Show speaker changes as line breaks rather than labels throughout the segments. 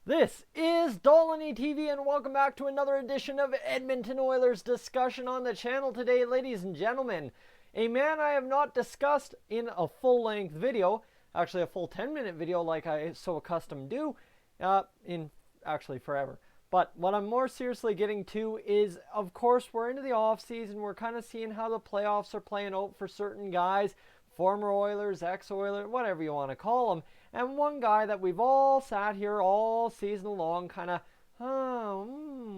This is Dolynny TV, and welcome back to another edition of Edmonton Oilers discussion on the channel today, ladies and gentlemen. A man I have not discussed in a full-length video, actually a full 10-minute video like I so accustomed do, in actually forever. But what I'm more seriously getting to is, of course, we're into the off-season. We're kind of seeing how the playoffs are playing out for certain guys, former Oilers, ex-Oilers, whatever you want to call them. And one guy that we've all sat here all season long kind of,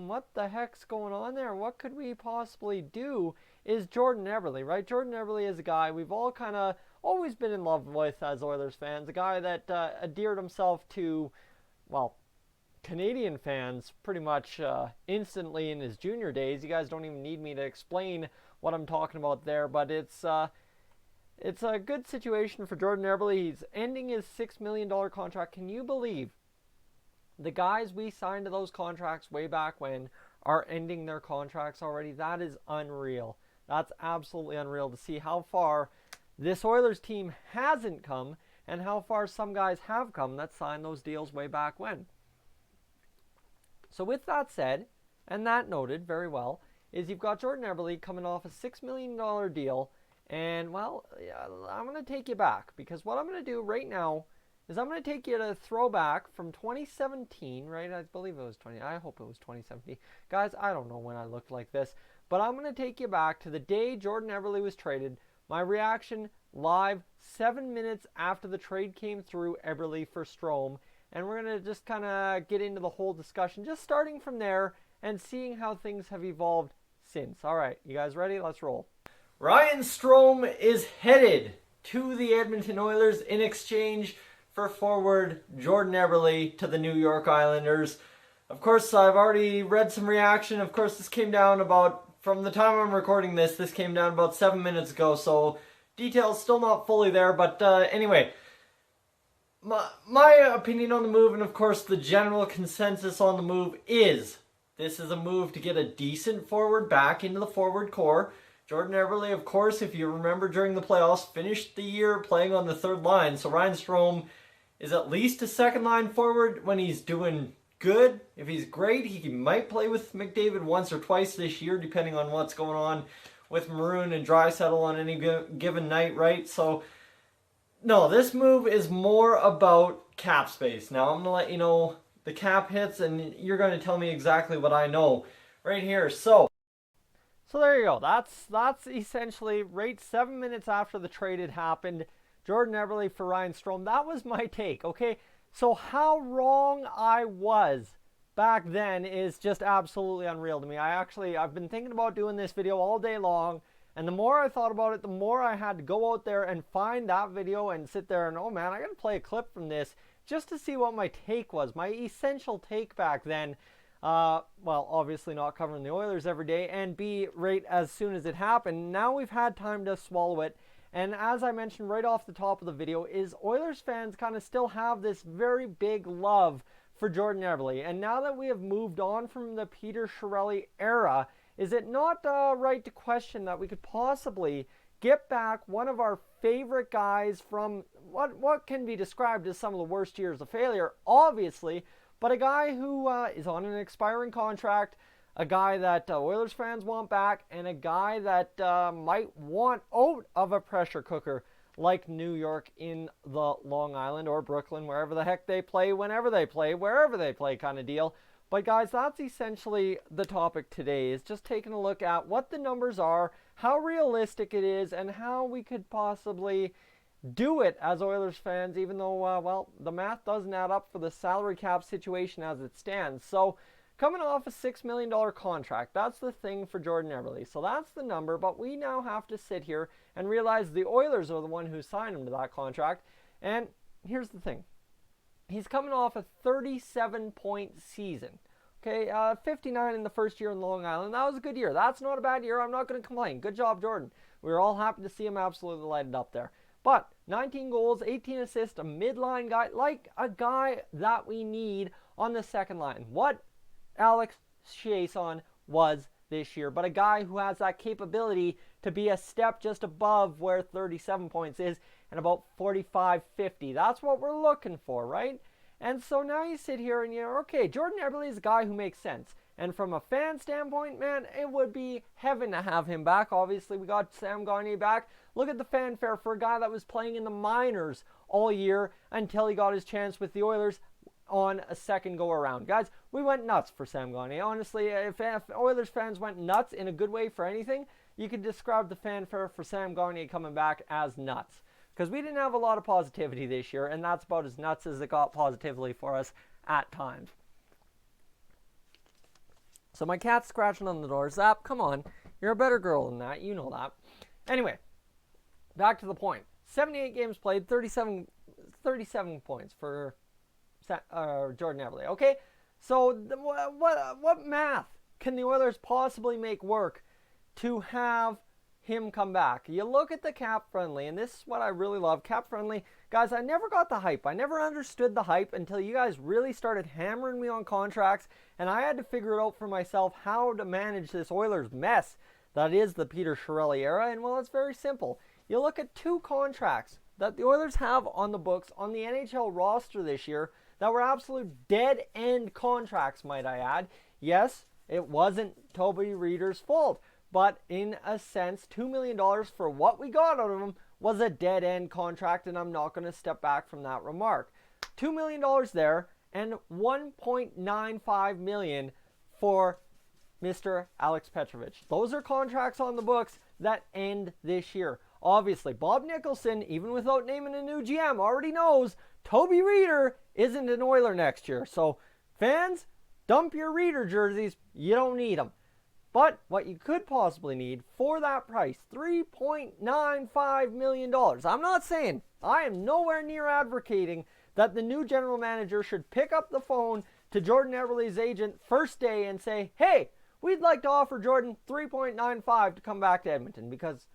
what the heck's going on there? What could we possibly do? Is Jordan Eberle, right? Jordan Eberle is a guy we've all kind of always been in love with as Oilers fans. A guy that adhered himself to, well, Canadian fans pretty much instantly in his junior days. You guys don't even need me to explain what I'm talking about there, but it's a good situation for Jordan Eberle. He's ending his $6 million contract. Can you believe the guys we signed to those contracts way back when are ending their contracts already? That is unreal. That's absolutely unreal to see how far this Oilers team hasn't come and how far some guys have come that signed those deals way back when. So with that said, and that noted very well, is you've got Jordan Eberle coming off a $6 million deal. And, well, I'm going to take you back, because what I'm going to do right now is I'm going to take you to a throwback from 2017, right? I believe it was I hope it was 2017. Guys, I don't know when I looked like this, but I'm going to take you back to the day Jordan Eberle was traded. My reaction live 7 minutes after the trade came through, Eberle for Strome. And we're going to just kind of get into the whole discussion, just starting from there and seeing how things have evolved since. All right, you guys ready? Let's roll. Ryan Strome is headed to the Edmonton Oilers in exchange for forward Jordan Eberle to the New York Islanders. Of course, I've already read some reaction. Of course, this came down about, from the time I'm recording this came down about 7 minutes ago, so details still not fully there, but anyway. My opinion on the move, and of course the general consensus on the move, is this is a move to get a decent forward back into the forward core. Jordan Eberle, of course, if you remember during the playoffs, finished the year playing on the third line. So Ryan Strome is at least a second line forward when he's doing good. If he's great, he might play with McDavid once or twice this year, depending on what's going on with Maroon and Draisaitl on any given night, right? So, no, this move is more about cap space. Now, I'm going to let you know the cap hits, and you're going to tell me exactly what I know right here. So there you go. That's essentially right 7 minutes after the trade had happened. Jordan Eberle for Ryan Strome. That was my take, okay? So how wrong I was back then is just absolutely unreal to me. I've been thinking about doing this video all day long, and the more I thought about it, the more I had to go out there and find that video and sit there and, oh man, I gotta play a clip from this just to see what my take was, my essential take back then. Well, obviously not covering the Oilers every day, and B, right as soon as it happened. Now we've had time to swallow it, and as I mentioned right off the top of the video, is Oilers fans kind of still have this very big love for Jordan Eberle, and now that we have moved on from the Peter Chiarelli era, is it not right to question that we could possibly get back one of our favorite guys from what can be described as some of the worst years of failure, obviously, but a guy who is on an expiring contract, a guy that Oilers fans want back, and a guy that might want out of a pressure cooker like New York in the Long Island or Brooklyn, wherever the heck they play, whenever they play, wherever they play kind of deal. But guys, that's essentially the topic today, is just taking a look at what the numbers are, how realistic it is, and how we could possibly do it as Oilers fans, even though, well, the math doesn't add up for the salary cap situation as it stands. So, coming off a $6 million contract, that's the thing for Jordan Eberle. So that's the number, but we now have to sit here and realize the Oilers are the one who signed him to that contract. And here's the thing. He's coming off a 37-point season. Okay, 59 in the first year in Long Island. That was a good year. That's not a bad year. I'm not going to complain. Good job, Jordan. We were all happy to see him absolutely lighted up there. But 19 goals, 18 assists, a midline guy, like a guy that we need on the second line. What Alex Chiasson was this year, but a guy who has that capability to be a step just above where 37 points is and about 45-50. That's what we're looking for, right? And so now you sit here and you're, okay, Jordan Eberle is a guy who makes sense. And from a fan standpoint, man, it would be heaven to have him back. Obviously, we got Sam Gagner back. Look at the fanfare for a guy that was playing in the minors all year until he got his chance with the Oilers on a second go around. Guys, we went nuts for Sam Gagner. Honestly, if Oilers fans went nuts in a good way for anything, you could describe the fanfare for Sam Gagner coming back as nuts. Because we didn't have a lot of positivity this year, and that's about as nuts as it got positively for us at times. So my cat's scratching on the door. Zap, come on. You're a better girl than that. You know that. Anyway, back to the point. 78 games played, 37 points for Jordan Eberle. Okay, so what math can the Oilers possibly make work to have him come back? You look at the cap friendly, and this is what I really love. Cap friendly, guys, I never got the hype. I never understood the hype until you guys really started hammering me on contracts, and I had to figure it out for myself how to manage this Oilers mess that is the Peter Chiarelli era. And well, it's very simple. You look at two contracts that the Oilers have on the books on the NHL roster this year that were absolute dead-end contracts, might I add. Yes, it wasn't Toby Reeder's fault, but in a sense, $2 million for what we got out of him was a dead-end contract, and I'm not going to step back from that remark. $2 million there, and $1.95 million for Mr. Alex Petrovic. Those are contracts on the books that end this year. Obviously, Bob Nicholson, even without naming a new GM, already knows Toby Reeder isn't an Oiler next year. So, fans, dump your Reeder jerseys. You don't need them. But what you could possibly need for that price, $3.95 million. I'm not saying, I am nowhere near advocating that the new general manager should pick up the phone to Jordan Eberle's agent first day and say, hey, we'd like to offer Jordan $3.95 to come back to Edmonton. Because,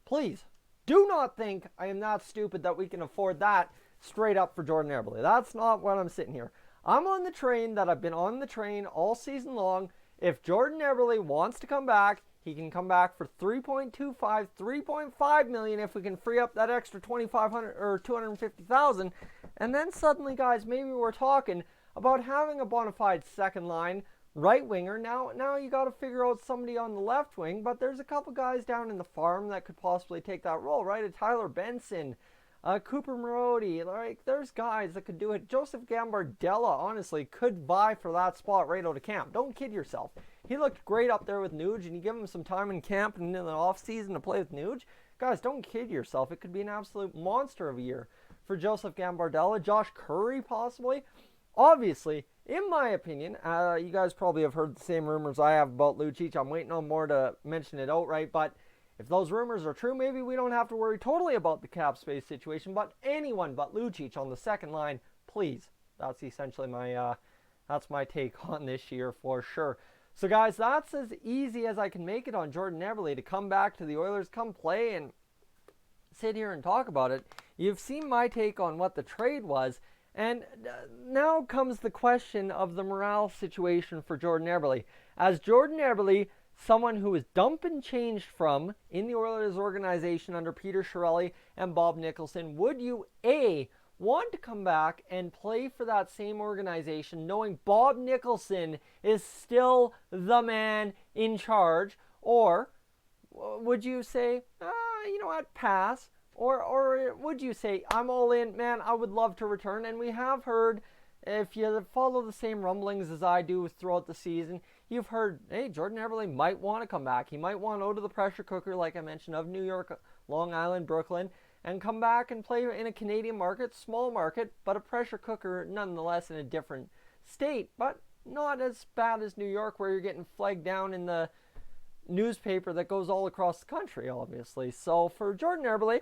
please, do not think I am that stupid that we can afford that straight up for Jordan Eberle. That's not what I'm sitting here. I'm on the train that I've been on the train all season long. If Jordan Eberle wants to come back, he can come back for $3.25, $3.5 million if we can free up that extra $2,500 or $250,000. And then suddenly, guys, maybe we're talking about having a bona fide second line right winger. Now you got to figure out somebody on the left wing, but there's a couple guys down in the farm that could possibly take that role, right? A Tyler Benson, Cooper Marody, like there's guys that could do it. Joseph Gambardella, honestly, could vie for that spot right out of camp. Don't kid yourself. He looked great up there with Nuge, and you give him some time in camp and in the off season to play with Nuge. Guys, don't kid yourself. It could be an absolute monster of a year for Joseph Gambardella. Josh Curry, possibly. Obviously, in my opinion, you guys probably have heard the same rumors I have about Lucic. I'm waiting on more to mention it outright, but if those rumors are true, maybe we don't have to worry totally about the cap space situation, but anyone but Lucic on the second line, please. That's essentially that's my take on this year for sure. So guys, that's as easy as I can make it on Jordan Eberle to come back to the Oilers, come play and sit here and talk about it. You've seen my take on what the trade was, and now comes the question of the morale situation for Jordan Eberle. As Jordan Eberle, someone who was dumped and changed from in the Oilers organization under Peter Chiarelli and Bob Nicholson, would you A, want to come back and play for that same organization knowing Bob Nicholson is still the man in charge, or would you say, you know what, pass? Or would you say, I'm all in, man, I would love to return? And we have heard, if you follow the same rumblings as I do throughout the season, you've heard, hey, Jordan Eberle might want to come back. He might want to go to the pressure cooker, like I mentioned, of New York, Long Island, Brooklyn, and come back and play in a Canadian market, small market, but a pressure cooker nonetheless in a different state, but not as bad as New York, where you're getting flagged down in the newspaper that goes all across the country, obviously. So for Jordan Eberle,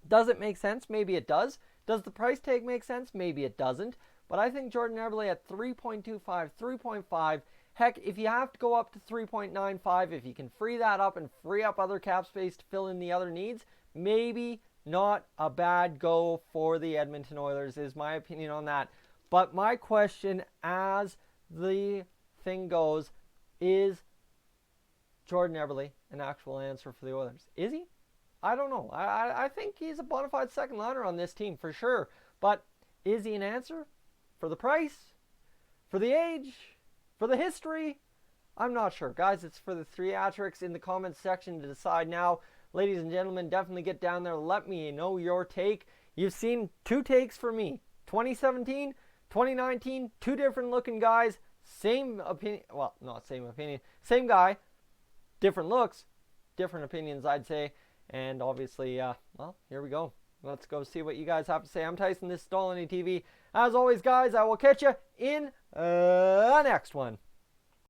does it make sense? Maybe it does. Does the price tag make sense? Maybe it doesn't. But I think Jordan Eberle at 3.25, 3.5, heck, if you have to go up to 3.95, if you can free that up and free up other cap space to fill in the other needs, maybe not a bad go for the Edmonton Oilers is my opinion on that. But my question as the thing goes, is Jordan Eberle an actual answer for the Oilers? Is he? I don't know. I think he's a bona fide second liner on this team for sure. But Is he an answer? For the price? For the age? For the history? I'm not sure. Guys, it's for the theatrics in the comments section to decide now. Ladies and gentlemen, definitely get down there. Let me know your take. You've seen two takes for me. 2017, 2019, two different looking guys. Same opinion. Well, not same opinion. Same guy. Different looks. Different opinions, I'd say. And obviously, well, here we go. Let's go see what you guys have to say. I'm Tyson. This is Dolynny TV. As always, guys, I will catch you in the next one.